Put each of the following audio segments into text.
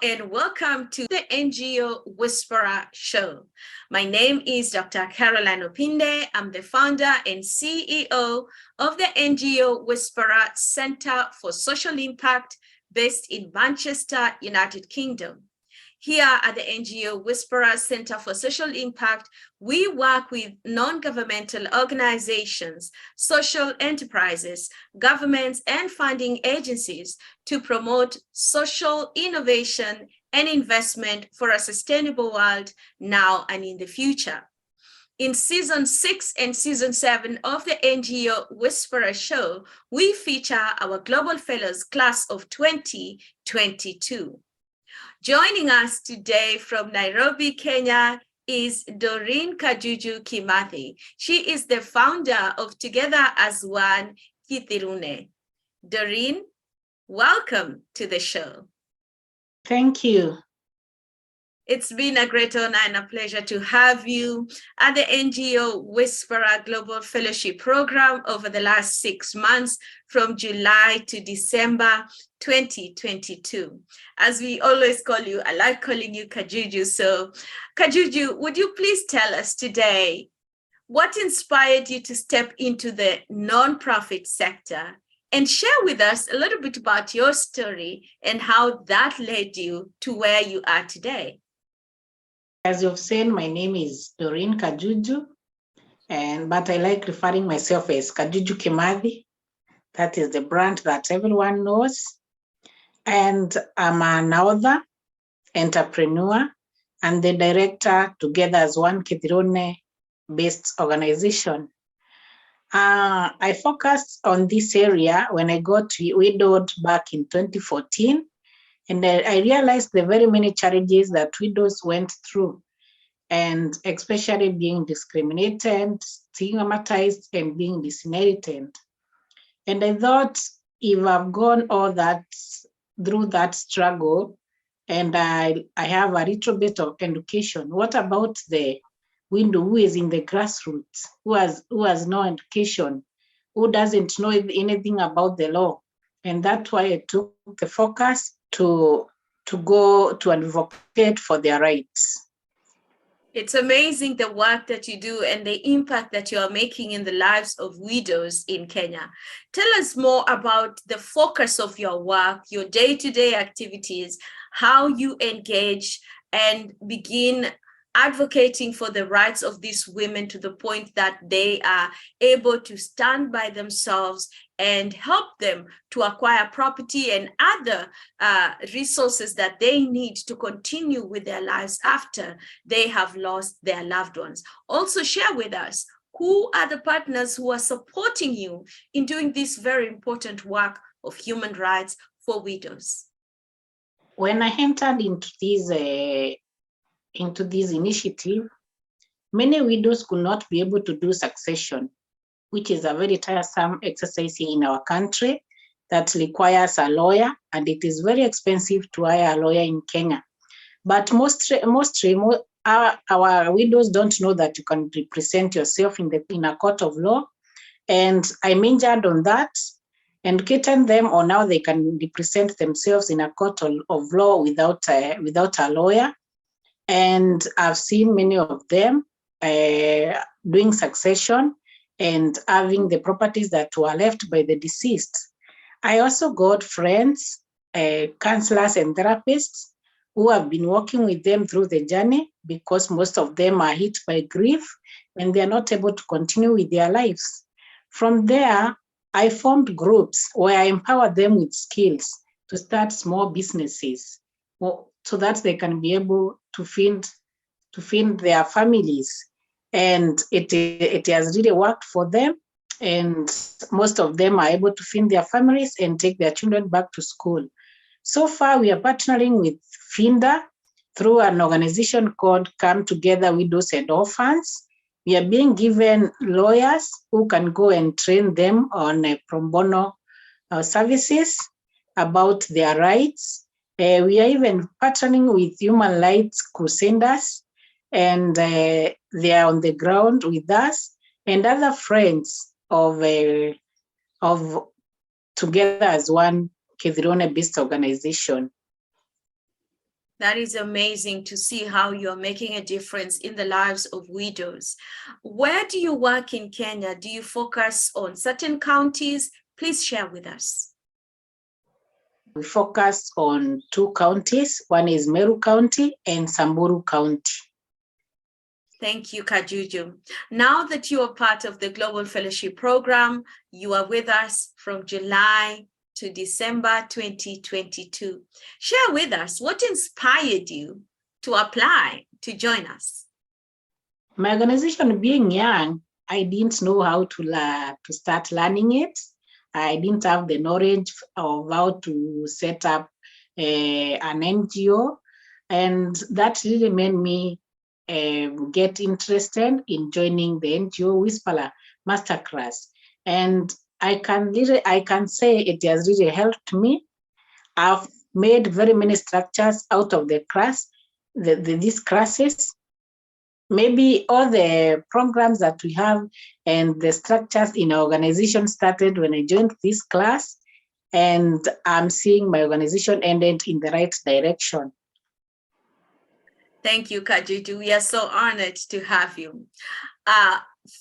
and welcome to the NGO Whisperer Show. My name is Dr. Carolyne Opinde. I'm the founder and CEO of the NGO Whisperer Center for Social Impact based in Manchester, United Kingdom. Here at the NGO Whisperer Center for Social Impact, we work with non-governmental organizations, social enterprises, governments, and funding agencies to promote social innovation and investment for a sustainable world now and in the future. In Season 6 and Season 7 of the NGO Whisperer Show, we feature our Global Fellows Class of 2022. Joining us today from Nairobi, Kenya, is Doreen Kajuju Kimathi. She is the founder of Together as One, Kithirune. Doreen, welcome to the show. Thank you. It's been a great honor and a pleasure to have you at the NGO Whisperer Global Fellowship Program over the last 6 months from July to December 2022. As we always call you, I like calling you Kajuju. So Kajuju, would you please tell us today what inspired you to step into the nonprofit sector and share with us a little bit about your story and how that led you to where you are today? As you've said, my name is Doreen Kajuju, but I like referring myself as Kajuju Kimathi. That is the brand that everyone knows. And I'm an author, entrepreneur, and the director Together as One Kithirune-based organization. I focused on this area when I got widowed back in 2014. And I realized the very many challenges that widows went through, and especially being discriminated, stigmatized, and being disinherited. And I thought, if I've gone all that through that struggle, and I have a little bit of education, what about the widow who is in the grassroots, who has no education, who doesn't know anything about the law? And that's why I took the focus to go to advocate for their rights. It's amazing the work that you do and the impact that you are making in the lives of widows in Kenya. Tell us more about the focus of your work, your day-to-day activities, how you engage and begin advocating for the rights of these women to the point that they are able to stand by themselves and help them to acquire property and other resources that they need to continue with their lives after they have lost their loved ones. Also share with us, who are the partners who are supporting you in doing this very important work of human rights for widows? When I entered into this initiative, many widows could not be able to do succession, which is a very tiresome exercise in our country that requires a lawyer, and it is very expensive to hire a lawyer in Kenya. But mostly our widows don't know that you can represent yourself in a court of law, and I majored on that, educating them on how they can represent themselves in a court of law without a lawyer. And I've seen many of them doing succession and having the properties that were left by the deceased. I also got friends, counselors and therapists who have been working with them through the journey, because most of them are hit by grief and they are not able to continue with their lives. From there, I formed groups where I empower them with skills to start small businesses, so that they can be able to feed their families. And it has really worked for them. And most of them are able to feed their families and take their children back to school. So far, we are partnering with FINDA through an organization called Come Together Widows and Orphans. We are being given lawyers who can go and train them on pro bono services about their rights. We are even partnering with human rights crusaders, and they are on the ground with us, and other friends of Together as One Kithirune-based organization. That is amazing to see how you're making a difference in the lives of widows. Where do you work in Kenya? Do you focus on certain counties? Please share with us. We focus on 2 counties. One is Meru County and Samburu County. Thank you, Kajuju. Now that you are part of the Global Fellowship Program, you are with us from July to December 2022. Share with us what inspired you to apply to join us. My organization being young, I didn't know how to start learning it. I didn't have the knowledge of how to set up an NGO, and that really made me get interested in joining the NGO Whisperer Masterclass. And I can say it has really helped me. I've made very many structures out of the class, these classes. Maybe all the programs that we have and the structures in our organization started when I joined this class, and I'm seeing my organization ended in the right direction. Thank you, Kajuju. We are so honored to have you.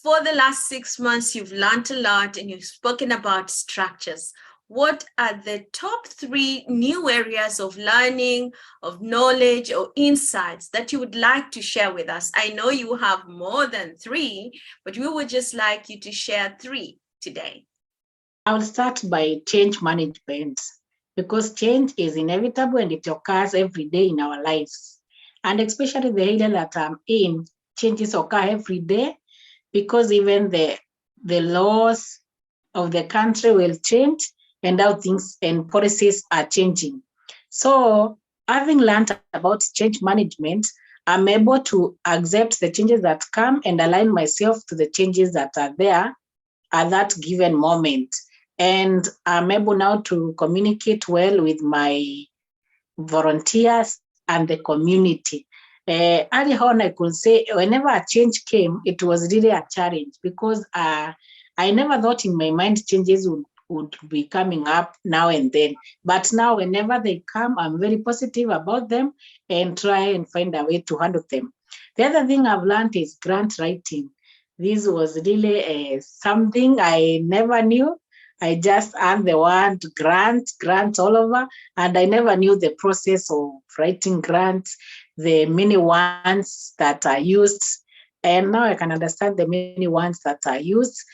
For the last 6 months, you've learned a lot and you've spoken about structures. What are the top 3 new areas of learning, of knowledge, or insights that you would like to share with us? I know you have more than 3, but we would just like you to share 3 today. I'll start by change management, because change is inevitable and it occurs every day in our lives. And especially the area that I'm in, changes occur every day, because even the laws of the country will change and how things and policies are changing. So having learned about change management, I'm able to accept the changes that come and align myself to the changes that are there at that given moment. And I'm able now to communicate well with my volunteers and the community. Early on, I could say whenever a change came, it was really a challenge, because I never thought in my mind changes would be coming up now and then. But now, whenever they come, I'm very positive about them and try and find a way to handle them. The other thing I've learned is grant writing. This was really something I never knew. I just earned the word grants all over, and I never knew the process of writing grants, the many ones that are used. And now I can understand the many ones that are used,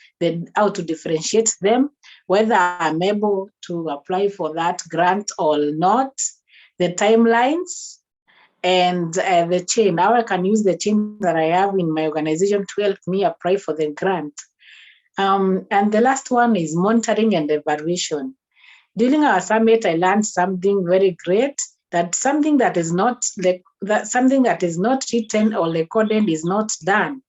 how to differentiate them, whether I'm able to apply for that grant or not, the timelines, and the chain, how I can use the chain that I have in my organization to help me apply for the grant. And the last one is monitoring and evaluation. During our summit, I learned something very great, that something that is not written or recorded is not done.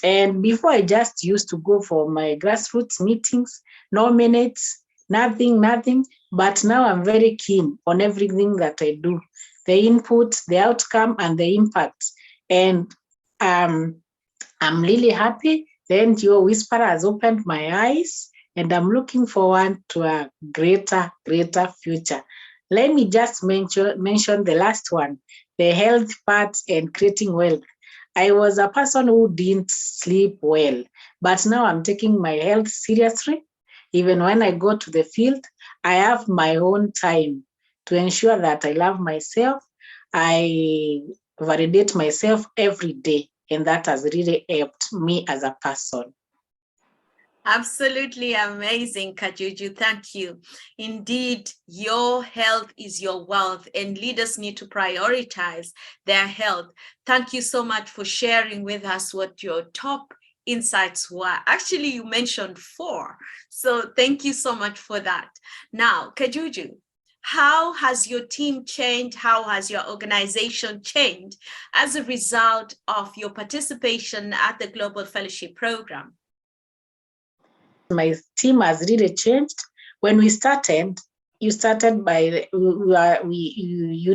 And before, I just used to go for my grassroots meetings, no minutes, nothing. But now I'm very keen on everything that I do, the input, the outcome, and the impact. And I'm really happy. The NGO Whisperer has opened my eyes, and I'm looking forward to a greater future. Let me just mention the last one, the health part and creating wealth. I was a person who didn't sleep well, but now I'm taking my health seriously. Even when I go to the field, I have my own time to ensure that I love myself. I validate myself every day, and that has really helped me as a person. Absolutely amazing, Kajuju. Thank you. Indeed, your health is your wealth, and leaders need to prioritize their health. Thank you so much for sharing with us what your top insights were. Actually, you mentioned 4. So thank you so much for that. Now, Kajuju, how has your team changed? How has your organization changed as a result of your participation at the Global Fellowship Program? My team has really changed. When we started, you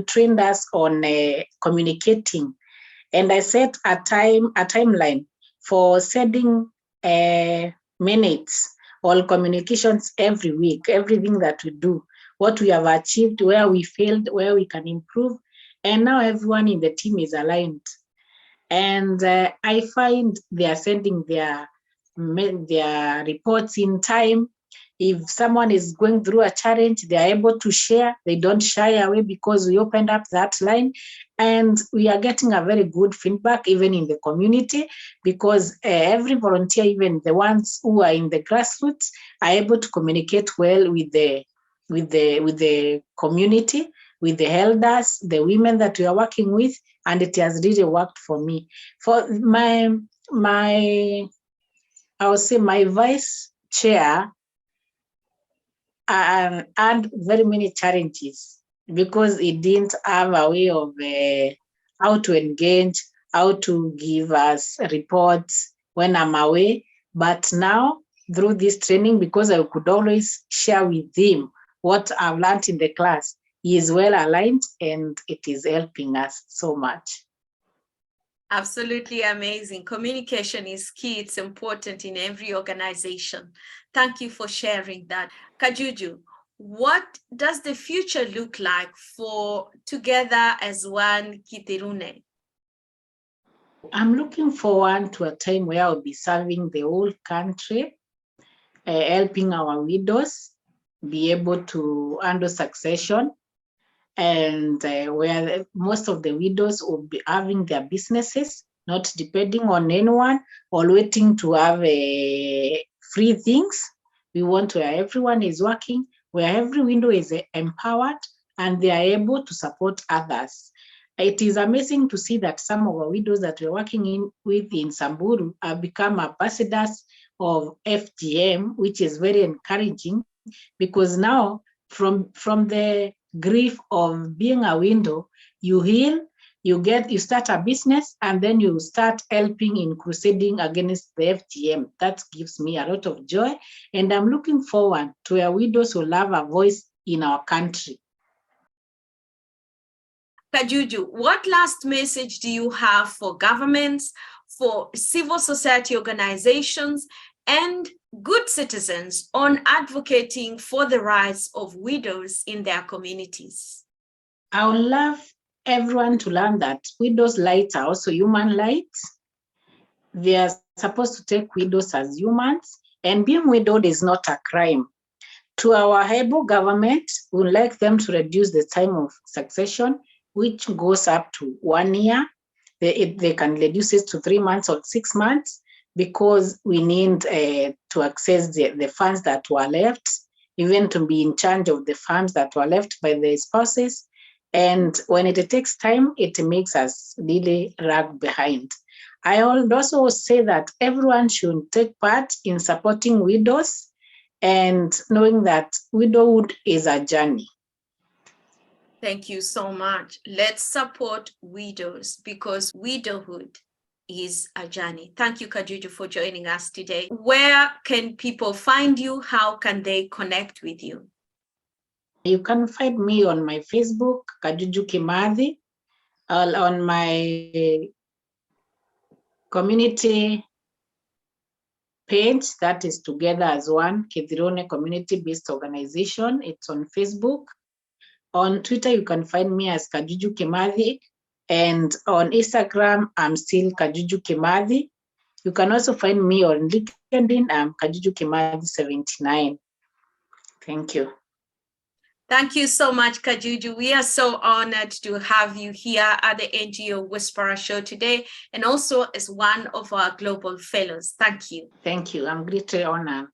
trained us on communicating, and I set a timeline for setting minutes or communications every week, everything that we do, what we have achieved, where we failed, where we can improve. And now everyone in the team is aligned. And I find they are sending their reports in time. If someone is going through a challenge, they are able to share. They don't shy away because we opened up that line. And we are getting a very good feedback even in the community, because every volunteer, even the ones who are in the grassroots, are able to communicate well with the community, with the elders, the women that we are working with, and it has really worked for me. For I would say my vice chair had very many challenges because it didn't have a way of how to engage, how to give us reports when I'm away. But now, through this training, because I could always share with him what I've learned in the class, he is well aligned and it is helping us so much. Absolutely amazing. Communication is key. It's important in every organization. Thank you for sharing that. Kajuju, what does the future look like for Together as One Kithirune? I'm looking forward to a time where I'll be serving the whole country, helping our widows be able to handle succession, and where most of the widows will be having their businesses, not depending on anyone or waiting to have free things. We want where everyone is working, where every widow is empowered and they are able to support others. It is amazing to see that some of our widows that we're working with in Samburu have become ambassadors of FGM, which is very encouraging, because now from the grief of being a widow, you heal, you start a business, and then you start helping in crusading against the FGM. That gives me a lot of joy, and I'm looking forward to our widows who have a voice in our country. Kajuju, what last message do you have for governments, for civil society organizations, and good citizens on advocating for the rights of widows in their communities? I would love everyone to learn that widows' rights are also human rights. They are supposed to take widows as humans, and being widowed is not a crime. To our able government, we would like them to reduce the time of succession, which goes up to 1 year. They can reduce it to 3 months or 6 months, because we need to access the funds that were left, even to be in charge of the funds that were left by the spouses. And when it takes time, it makes us really lag behind. I would also say that everyone should take part in supporting widows and knowing that widowhood is a journey. Thank you so much. Let's support widows, because widowhood is a journey. Thank you, Kajuju, for joining us today. Where can people find you? How can they connect with you? You can find me on my Facebook, Kajuju Kimathi, on my community page, that is Together as One Kithirune community-based organization. It's on Facebook. On Twitter, you can find me as Kajuju Kimathi, and on Instagram, I'm still Kajuju Kimathi. You can also find me on LinkedIn. I'm Kajuju Kimathi 79. Thank you. Thank you so much, Kajuju. We are so honored to have you here at the NGO Whisperer Show today, and also as one of our global fellows. Thank you. Thank you. I'm greatly honored.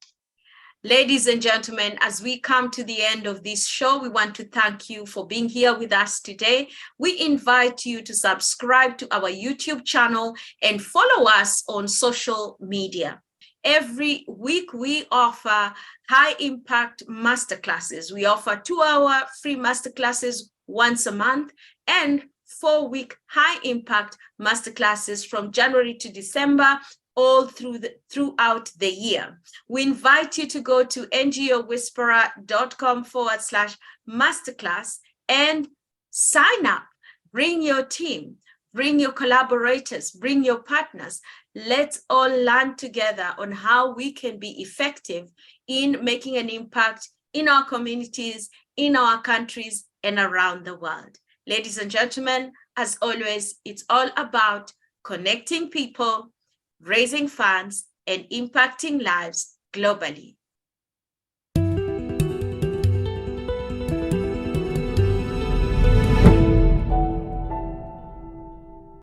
Ladies and gentlemen, as we come to the end of this show, we want to thank you for being here with us today. We invite you to subscribe to our YouTube channel and follow us on social media. Every week, we offer high-impact masterclasses. We offer 2-hour free masterclasses once a month, and 4-week high-impact masterclasses from January to December, all throughout the year. We invite you to go to ngowhisperer.com/masterclass and sign up. Bring your team, bring your collaborators, bring your partners. Let's all learn together on how we can be effective in making an impact in our communities, in our countries, and around the world. Ladies and gentlemen, as always, it's all about connecting people, raising funds, and impacting lives globally.